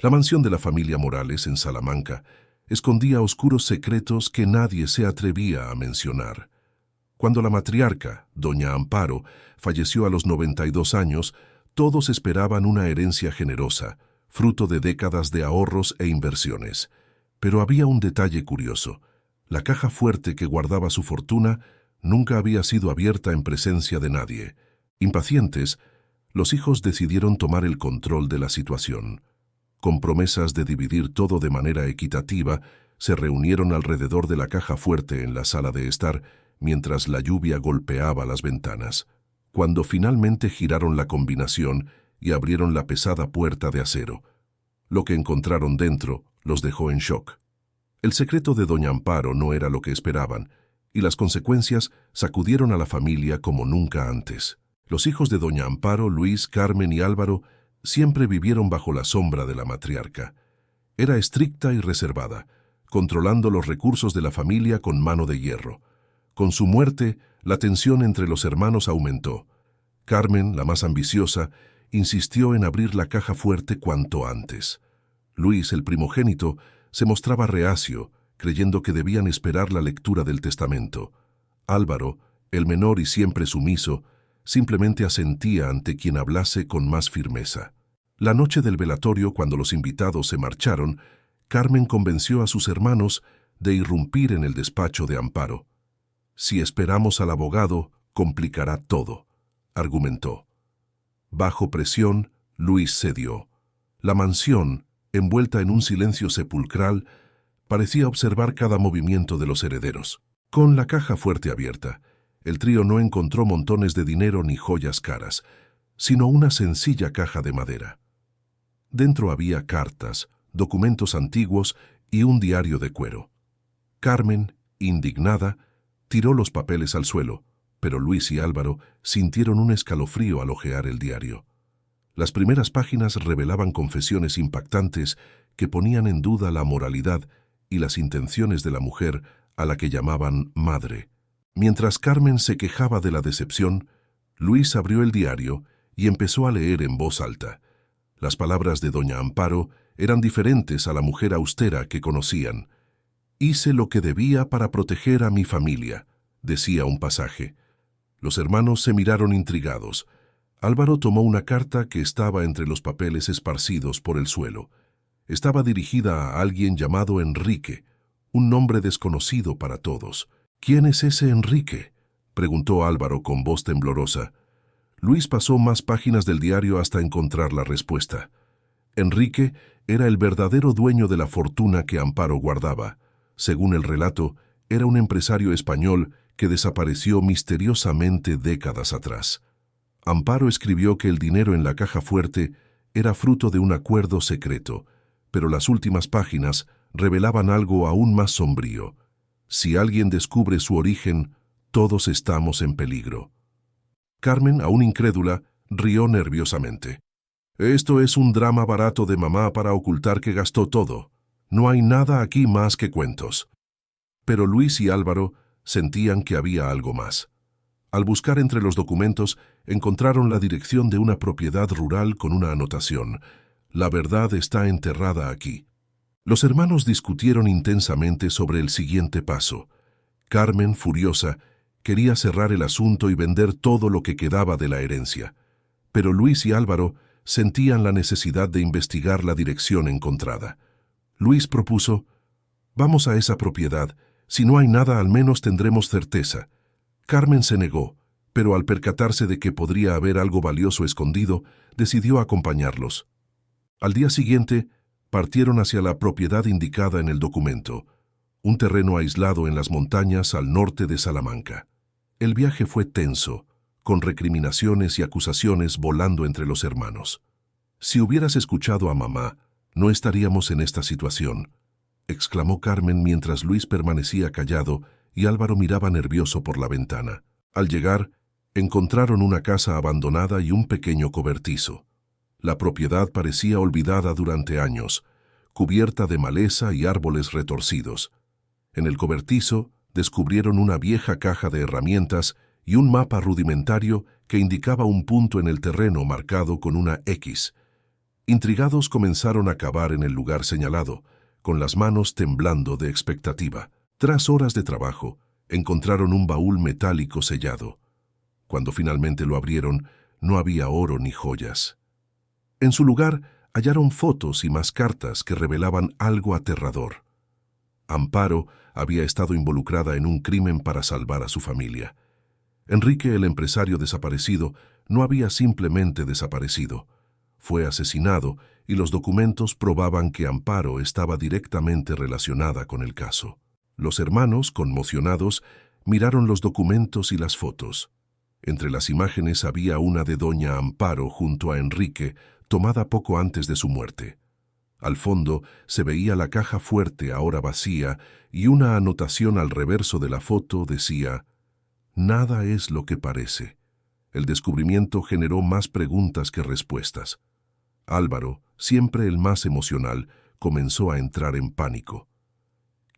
La mansión de la familia Morales en Salamanca escondía oscuros secretos que nadie se atrevía a mencionar. Cuando la matriarca, doña Amparo, falleció a los 92 años, todos esperaban una herencia generosa, fruto de décadas de ahorros e inversiones. Pero había un detalle curioso. La caja fuerte que guardaba su fortuna nunca había sido abierta en presencia de nadie. Impacientes, los hijos decidieron tomar el control de la situación. Con promesas de dividir todo de manera equitativa, se reunieron alrededor de la caja fuerte en la sala de estar, mientras la lluvia golpeaba las ventanas. Cuando finalmente giraron la combinación y abrieron la pesada puerta de acero, lo que encontraron dentro los dejó en shock. El secreto de doña Amparo no era lo que esperaban, y las consecuencias sacudieron a la familia como nunca antes. Los hijos de doña Amparo, Luis, Carmen y Álvaro, siempre vivieron bajo la sombra de la matriarca. Era estricta y reservada, controlando los recursos de la familia con mano de hierro. Con su muerte, la tensión entre los hermanos aumentó. Carmen, la más ambiciosa, insistió en abrir la caja fuerte cuanto antes. Luis, el primogénito, se mostraba reacio, creyendo que debían esperar la lectura del testamento. Álvaro, el menor y siempre sumiso, simplemente asentía ante quien hablase con más firmeza. La noche del velatorio, cuando los invitados se marcharon, Carmen convenció a sus hermanos de irrumpir en el despacho de Amparo. «Si esperamos al abogado, complicará todo», argumentó. Bajo presión, Luis cedió. La mansión, envuelta en un silencio sepulcral, parecía observar cada movimiento de los herederos. Con la caja fuerte abierta, el trío no encontró montones de dinero ni joyas caras, sino una sencilla caja de madera. Dentro había cartas, documentos antiguos y un diario de cuero. Carmen, indignada, tiró los papeles al suelo, pero Luis y Álvaro sintieron un escalofrío al hojear el diario. Las primeras páginas revelaban confesiones impactantes que ponían en duda la moralidad y las intenciones de la mujer a la que llamaban madre. Mientras Carmen se quejaba de la decepción, Luis abrió el diario y empezó a leer en voz alta. Las palabras de doña Amparo eran diferentes a la mujer austera que conocían. «Hice lo que debía para proteger a mi familia», decía un pasaje. Los hermanos se miraron intrigados. Álvaro tomó una carta que estaba entre los papeles esparcidos por el suelo. Estaba dirigida a alguien llamado Enrique, un nombre desconocido para todos. «¿Quién es ese Enrique?», preguntó Álvaro con voz temblorosa. Luis pasó más páginas del diario hasta encontrar la respuesta. Enrique era el verdadero dueño de la fortuna que Amparo guardaba. Según el relato, era un empresario español que desapareció misteriosamente décadas atrás. Amparo escribió que el dinero en la caja fuerte era fruto de un acuerdo secreto, pero las últimas páginas revelaban algo aún más sombrío. Si alguien descubre su origen, todos estamos en peligro. Carmen, aún incrédula, rió nerviosamente. «Esto es un drama barato de mamá para ocultar que gastó todo. No hay nada aquí más que cuentos». Pero Luis y Álvaro sentían que había algo más. Al buscar entre los documentos, encontraron la dirección de una propiedad rural con una anotación: «La verdad está enterrada aquí». Los hermanos discutieron intensamente sobre el siguiente paso. Carmen, furiosa, quería cerrar el asunto y vender todo lo que quedaba de la herencia. Pero Luis y Álvaro sentían la necesidad de investigar la dirección encontrada. Luis propuso: «Vamos a esa propiedad. Si no hay nada, al menos tendremos certeza». Carmen se negó, pero al percatarse de que podría haber algo valioso escondido, decidió acompañarlos. Al día siguiente, partieron hacia la propiedad indicada en el documento, un terreno aislado en las montañas al norte de Salamanca. El viaje fue tenso, con recriminaciones y acusaciones volando entre los hermanos. «Si hubieras escuchado a mamá, no estaríamos en esta situación», exclamó Carmen mientras Luis permanecía callado y Álvaro miraba nervioso por la ventana. Al llegar, encontraron una casa abandonada y un pequeño cobertizo. La propiedad parecía olvidada durante años, cubierta de maleza y árboles retorcidos. En el cobertizo descubrieron una vieja caja de herramientas y un mapa rudimentario que indicaba un punto en el terreno marcado con una X. Intrigados comenzaron a cavar en el lugar señalado, con las manos temblando de expectativa. Tras horas de trabajo, encontraron un baúl metálico sellado. Cuando finalmente lo abrieron, no había oro ni joyas. En su lugar, hallaron fotos y más cartas que revelaban algo aterrador. Amparo había estado involucrada en un crimen para salvar a su familia. Enrique, el empresario desaparecido, no había simplemente desaparecido. Fue asesinado y los documentos probaban que Amparo estaba directamente relacionada con el caso. Los hermanos, conmocionados, miraron los documentos y las fotos. Entre las imágenes había una de doña Amparo junto a Enrique, tomada poco antes de su muerte. Al fondo se veía la caja fuerte ahora vacía y una anotación al reverso de la foto decía: «Nada es lo que parece». El descubrimiento generó más preguntas que respuestas. Álvaro, siempre el más emocional, comenzó a entrar en pánico.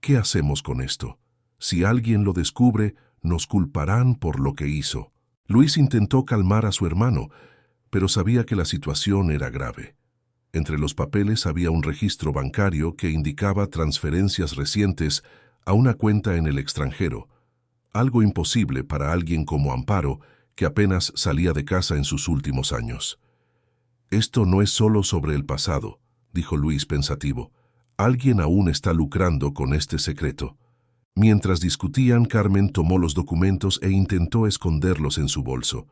¿Qué hacemos con esto? Si alguien lo descubre, nos culparán por lo que hizo. Luis intentó calmar a su hermano, pero sabía que la situación era grave. Entre los papeles había un registro bancario que indicaba transferencias recientes a una cuenta en el extranjero, algo imposible para alguien como Amparo, que apenas salía de casa en sus últimos años. «Esto no es solo sobre el pasado», dijo Luis pensativo. «Alguien aún está lucrando con este secreto». Mientras discutían, Carmen tomó los documentos e intentó esconderlos en su bolso.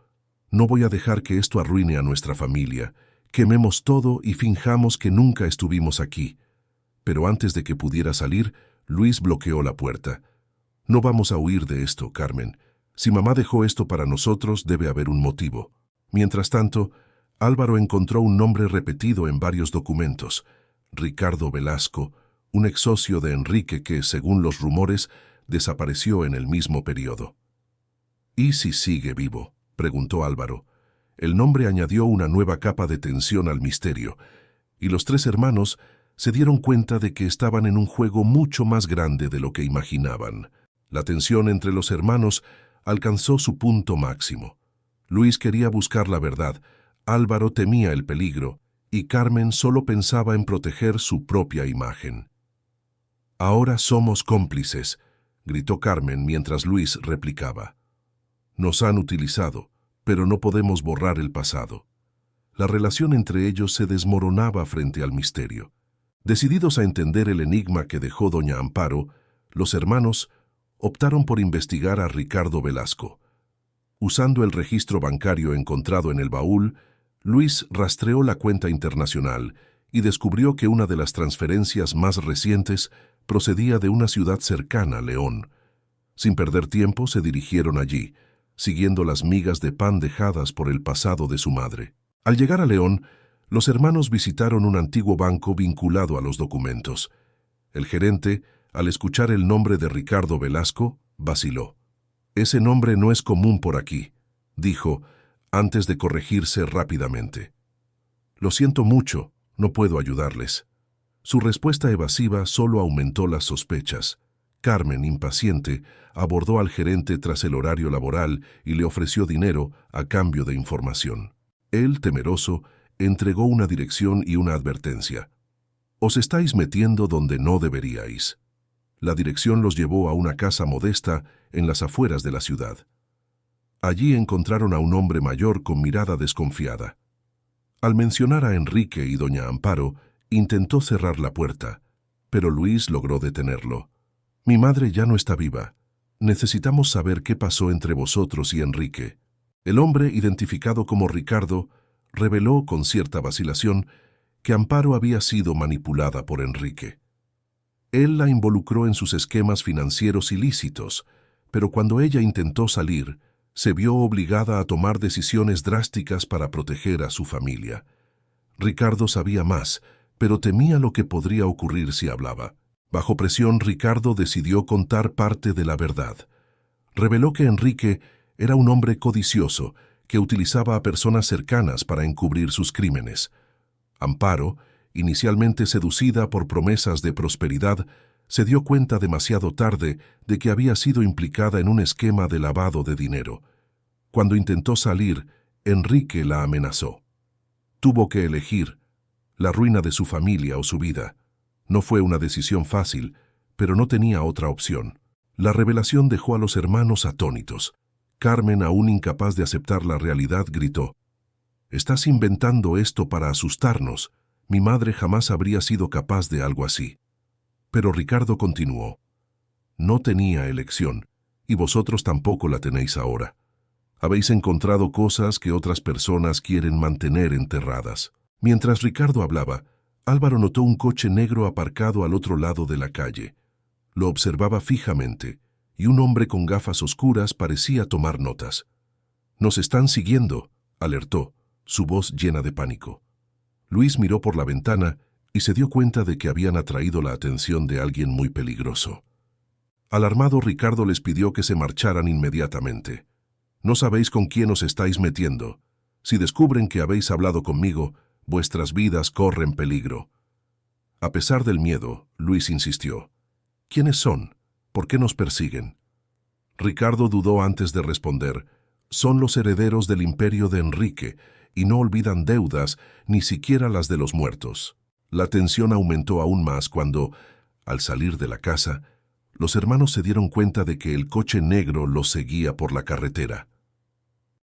«No voy a dejar que esto arruine a nuestra familia. Quememos todo y finjamos que nunca estuvimos aquí». Pero antes de que pudiera salir, Luis bloqueó la puerta. «No vamos a huir de esto, Carmen. Si mamá dejó esto para nosotros, debe haber un motivo». Mientras tanto, Álvaro encontró un nombre repetido en varios documentos: Ricardo Velasco, un ex socio de Enrique que, según los rumores, desapareció en el mismo periodo. «¿Y si sigue vivo?», preguntó Álvaro. El nombre añadió una nueva capa de tensión al misterio, y los tres hermanos se dieron cuenta de que estaban en un juego mucho más grande de lo que imaginaban. La tensión entre los hermanos alcanzó su punto máximo. Luis quería buscar la verdad, Álvaro temía el peligro, y Carmen solo pensaba en proteger su propia imagen. «Ahora somos cómplices», gritó Carmen mientras Luis replicaba. «Nos han utilizado, pero no podemos borrar el pasado». La relación entre ellos se desmoronaba frente al misterio. Decididos a entender el enigma que dejó doña Amparo, los hermanos optaron por investigar a Ricardo Velasco. Usando el registro bancario encontrado en el baúl, Luis rastreó la cuenta internacional y descubrió que una de las transferencias más recientes procedía de una ciudad cercana, León. Sin perder tiempo, se dirigieron allí, siguiendo las migas de pan dejadas por el pasado de su madre. Al llegar a León, los hermanos visitaron un antiguo banco vinculado a los documentos. El gerente, al escuchar el nombre de Ricardo Velasco, vaciló. «Ese nombre no es común por aquí», dijo, antes de corregirse rápidamente. «Lo siento mucho, no puedo ayudarles». Su respuesta evasiva solo aumentó las sospechas. Carmen, impaciente, abordó al gerente tras el horario laboral y le ofreció dinero a cambio de información. Él, temeroso, entregó una dirección y una advertencia. «Os estáis metiendo donde no deberíais». La dirección los llevó a una casa modesta en las afueras de la ciudad. Allí encontraron a un hombre mayor con mirada desconfiada. Al mencionar a Enrique y doña Amparo, intentó cerrar la puerta, pero Luis logró detenerlo. «Mi madre ya no está viva. Necesitamos saber qué pasó entre vosotros y Enrique». El hombre, identificado como Ricardo, reveló con cierta vacilación que Amparo había sido manipulada por Enrique. Él la involucró en sus esquemas financieros ilícitos, pero cuando ella intentó salir, se vio obligada a tomar decisiones drásticas para proteger a su familia. Ricardo sabía más, pero temía lo que podría ocurrir si hablaba. Bajo presión, Ricardo decidió contar parte de la verdad. Reveló que Enrique era un hombre codicioso que utilizaba a personas cercanas para encubrir sus crímenes. Amparo, inicialmente seducida por promesas de prosperidad, se dio cuenta demasiado tarde de que había sido implicada en un esquema de lavado de dinero. Cuando intentó salir, Enrique la amenazó. Tuvo que elegir: la ruina de su familia o su vida. No fue una decisión fácil, pero no tenía otra opción. La revelación dejó a los hermanos atónitos. Carmen, aún incapaz de aceptar la realidad, gritó: «Estás inventando esto para asustarnos. Mi madre jamás habría sido capaz de algo así». Pero Ricardo continuó: «No tenía elección, y vosotros tampoco la tenéis ahora. Habéis encontrado cosas que otras personas quieren mantener enterradas». Mientras Ricardo hablaba, Álvaro notó un coche negro aparcado al otro lado de la calle. Lo observaba fijamente, y un hombre con gafas oscuras parecía tomar notas. «Nos están siguiendo», alertó, su voz llena de pánico. Luis miró por la ventana y se dio cuenta de que habían atraído la atención de alguien muy peligroso. Alarmado, Ricardo les pidió que se marcharan inmediatamente. «No sabéis con quién os estáis metiendo. Si descubren que habéis hablado conmigo, vuestras vidas corren peligro». A pesar del miedo, Luis insistió: «¿Quiénes son? ¿Por qué nos persiguen?». Ricardo dudó antes de responder: «Son los herederos del imperio de Enrique, y no olvidan deudas, ni siquiera las de los muertos». La tensión aumentó aún más cuando, al salir de la casa, los hermanos se dieron cuenta de que el coche negro los seguía por la carretera.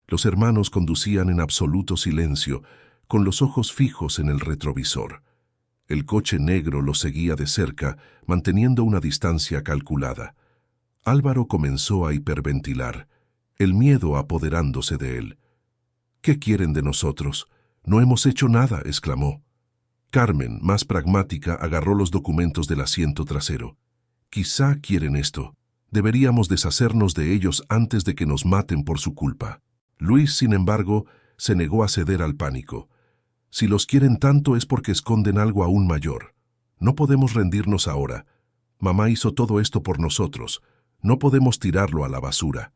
Los hermanos conducían en absoluto silencio, con los ojos fijos en el retrovisor. El coche negro los seguía de cerca, manteniendo una distancia calculada. Álvaro comenzó a hiperventilar, el miedo apoderándose de él. «¿Qué quieren de nosotros? No hemos hecho nada», exclamó. Carmen, más pragmática, agarró los documentos del asiento trasero. «Quizá quieren esto. Deberíamos deshacernos de ellos antes de que nos maten por su culpa». Luis, sin embargo, se negó a ceder al pánico. «Si los quieren tanto es porque esconden algo aún mayor. No podemos rendirnos ahora. Mamá hizo todo esto por nosotros. No podemos tirarlo a la basura».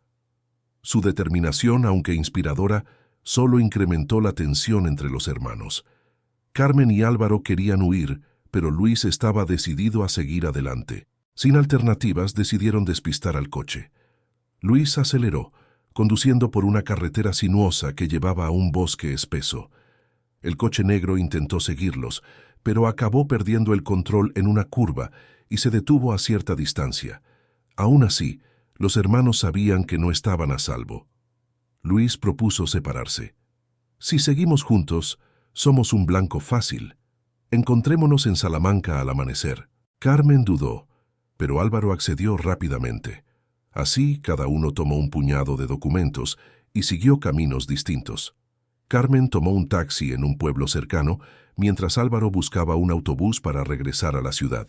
Su determinación, aunque inspiradora, solo incrementó la tensión entre los hermanos. Carmen y Álvaro querían huir, pero Luis estaba decidido a seguir adelante. Sin alternativas, decidieron despistar al coche. Luis aceleró, conduciendo por una carretera sinuosa que llevaba a un bosque espeso. El coche negro intentó seguirlos, pero acabó perdiendo el control en una curva y se detuvo a cierta distancia. Aún así, los hermanos sabían que no estaban a salvo. Luis propuso separarse. «Si seguimos juntos, somos un blanco fácil. Encontrémonos en Salamanca al amanecer». Carmen dudó, pero Álvaro accedió rápidamente. Así, cada uno tomó un puñado de documentos y siguió caminos distintos. Carmen tomó un taxi en un pueblo cercano, mientras Álvaro buscaba un autobús para regresar a la ciudad.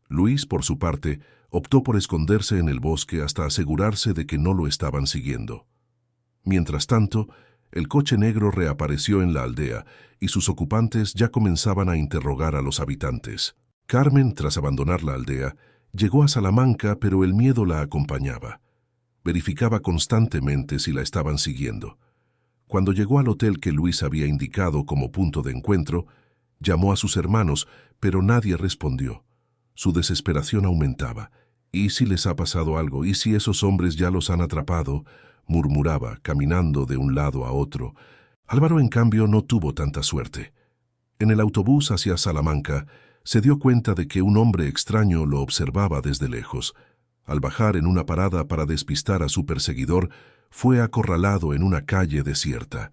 Luis, por su parte, optó por esconderse en el bosque hasta asegurarse de que no lo estaban siguiendo. Mientras tanto, el coche negro reapareció en la aldea y sus ocupantes ya comenzaban a interrogar a los habitantes. Carmen, tras abandonar la aldea, llegó a Salamanca, pero el miedo la acompañaba. Verificaba constantemente si la estaban siguiendo. Cuando llegó al hotel que Luis había indicado como punto de encuentro, llamó a sus hermanos, pero nadie respondió. Su desesperación aumentaba. «¿Y si les ha pasado algo? ¿Y si esos hombres ya los han atrapado?», murmuraba, caminando de un lado a otro. Álvaro, en cambio, no tuvo tanta suerte. En el autobús hacia Salamanca, se dio cuenta de que un hombre extraño lo observaba desde lejos. Al bajar en una parada para despistar a su perseguidor, fue acorralado en una calle desierta.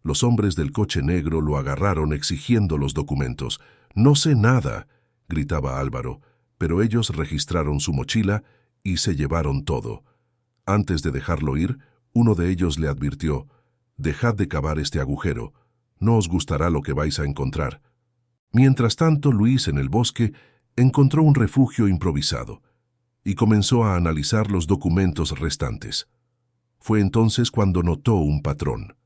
Los hombres del coche negro lo agarraron exigiendo los documentos. «No sé nada», gritaba Álvaro, pero ellos registraron su mochila y se llevaron todo. Antes de dejarlo ir, uno de ellos le advirtió: «Dejad de cavar este agujero, no os gustará lo que vais a encontrar». Mientras tanto, Luis, en el bosque, encontró un refugio improvisado y comenzó a analizar los documentos restantes. Fue entonces cuando notó un patrón.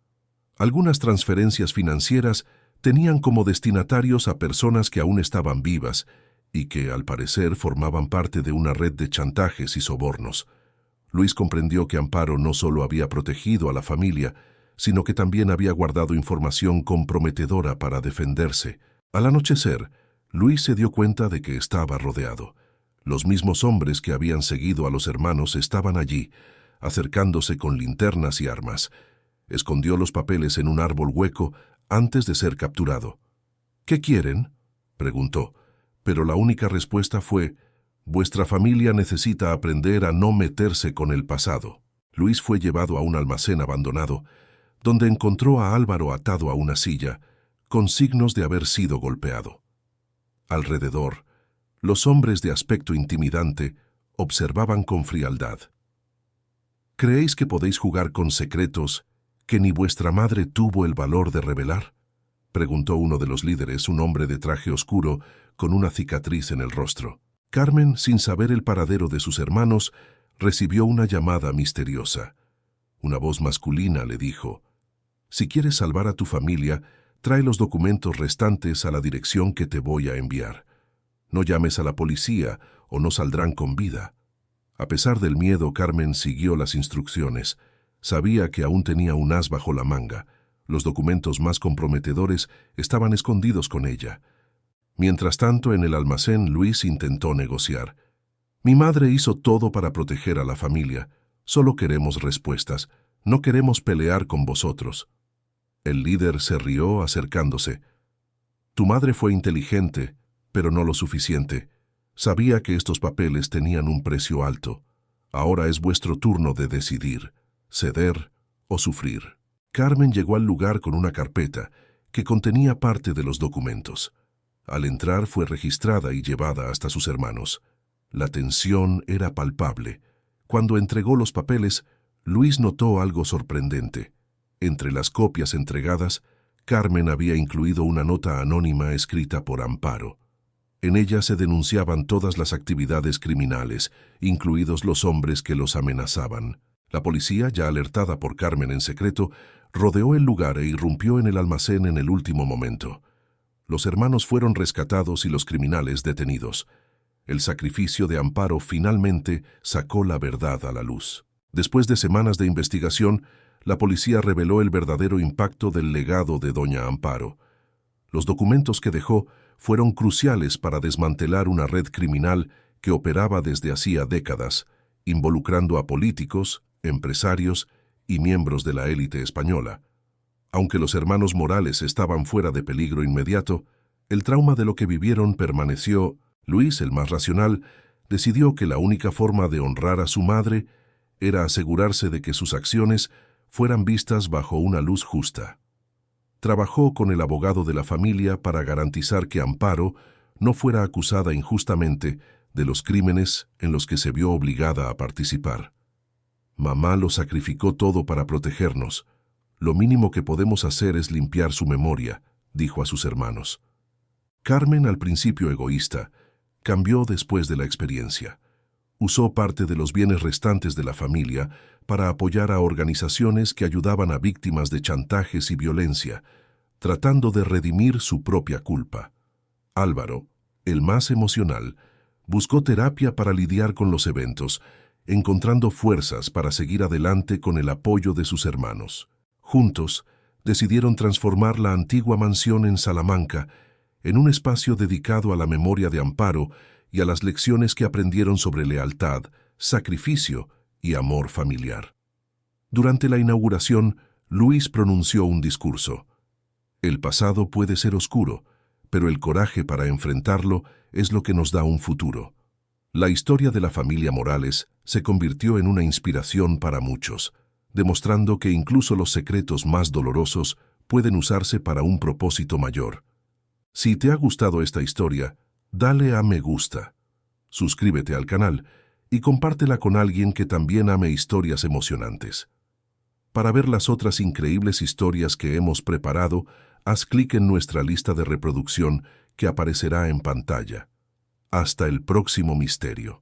Algunas transferencias financieras tenían como destinatarios a personas que aún estaban vivas y que, al parecer, formaban parte de una red de chantajes y sobornos. Luis comprendió que Amparo no solo había protegido a la familia, sino que también había guardado información comprometedora para defenderse. Al anochecer, Luis se dio cuenta de que estaba rodeado. Los mismos hombres que habían seguido a los hermanos estaban allí, acercándose con linternas y armas. Escondió los papeles en un árbol hueco antes de ser capturado. «¿Qué quieren?», preguntó, pero la única respuesta fue: «Vuestra familia necesita aprender a no meterse con el pasado». Luis fue llevado a un almacén abandonado, donde encontró a Álvaro atado a una silla, con signos de haber sido golpeado. Alrededor, los hombres de aspecto intimidante observaban con frialdad. «¿Creéis que podéis jugar con secretos que ni vuestra madre tuvo el valor de revelar?», preguntó uno de los líderes, un hombre de traje oscuro con una cicatriz en el rostro. Carmen, sin saber el paradero de sus hermanos, recibió una llamada misteriosa. Una voz masculina le dijo: «Si quieres salvar a tu familia, trae los documentos restantes a la dirección que te voy a enviar. No llames a la policía o no saldrán con vida». A pesar del miedo, Carmen siguió las instrucciones. Sabía que aún tenía un as bajo la manga. Los documentos más comprometedores estaban escondidos con ella. Mientras tanto, en el almacén, Luis intentó negociar. «Mi madre hizo todo para proteger a la familia. Solo queremos respuestas. No queremos pelear con vosotros». El líder se rió acercándose. «Tu madre fue inteligente, pero no lo suficiente. Sabía que estos papeles tenían un precio alto. Ahora es vuestro turno de decidir, ceder o sufrir». Carmen llegó al lugar con una carpeta que contenía parte de los documentos. Al entrar fue registrada y llevada hasta sus hermanos. La tensión era palpable. Cuando entregó los papeles, Luis notó algo sorprendente. Entre las copias entregadas, Carmen había incluido una nota anónima escrita por Amparo. En ella se denunciaban todas las actividades criminales, incluidos los hombres que los amenazaban. La policía, ya alertada por Carmen en secreto, rodeó el lugar e irrumpió en el almacén en el último momento. Los hermanos fueron rescatados y los criminales detenidos. El sacrificio de Amparo finalmente sacó la verdad a la luz. Después de semanas de investigación, la policía reveló el verdadero impacto del legado de doña Amparo. Los documentos que dejó fueron cruciales para desmantelar una red criminal que operaba desde hacía décadas, involucrando a políticos, empresarios y miembros de la élite española. Aunque los hermanos Morales estaban fuera de peligro inmediato, el trauma de lo que vivieron permaneció. Luis, el más racional, decidió que la única forma de honrar a su madre era asegurarse de que sus acciones fueran vistas bajo una luz justa. Trabajó con el abogado de la familia para garantizar que Amparo no fuera acusada injustamente de los crímenes en los que se vio obligada a participar. «Mamá lo sacrificó todo para protegernos. Lo mínimo que podemos hacer es limpiar su memoria», dijo a sus hermanos. Carmen, al principio egoísta, cambió después de la experiencia. Usó parte de los bienes restantes de la familia para apoyar a organizaciones que ayudaban a víctimas de chantajes y violencia, tratando de redimir su propia culpa. Álvaro, el más emocional, buscó terapia para lidiar con los eventos, encontrando fuerzas para seguir adelante con el apoyo de sus hermanos. Juntos, decidieron transformar la antigua mansión en Salamanca en un espacio dedicado a la memoria de Amparo y a las lecciones que aprendieron sobre lealtad, sacrificio y amor familiar. Durante la inauguración, Luis pronunció un discurso. «El pasado puede ser oscuro, pero el coraje para enfrentarlo es lo que nos da un futuro». La historia de la familia Morales se convirtió en una inspiración para muchos, demostrando que incluso los secretos más dolorosos pueden usarse para un propósito mayor. Si te ha gustado esta historia, dale a me gusta, suscríbete al canal y compártela con alguien que también ame historias emocionantes. Para ver las otras increíbles historias que hemos preparado, haz clic en nuestra lista de reproducción que aparecerá en pantalla. Hasta el próximo misterio.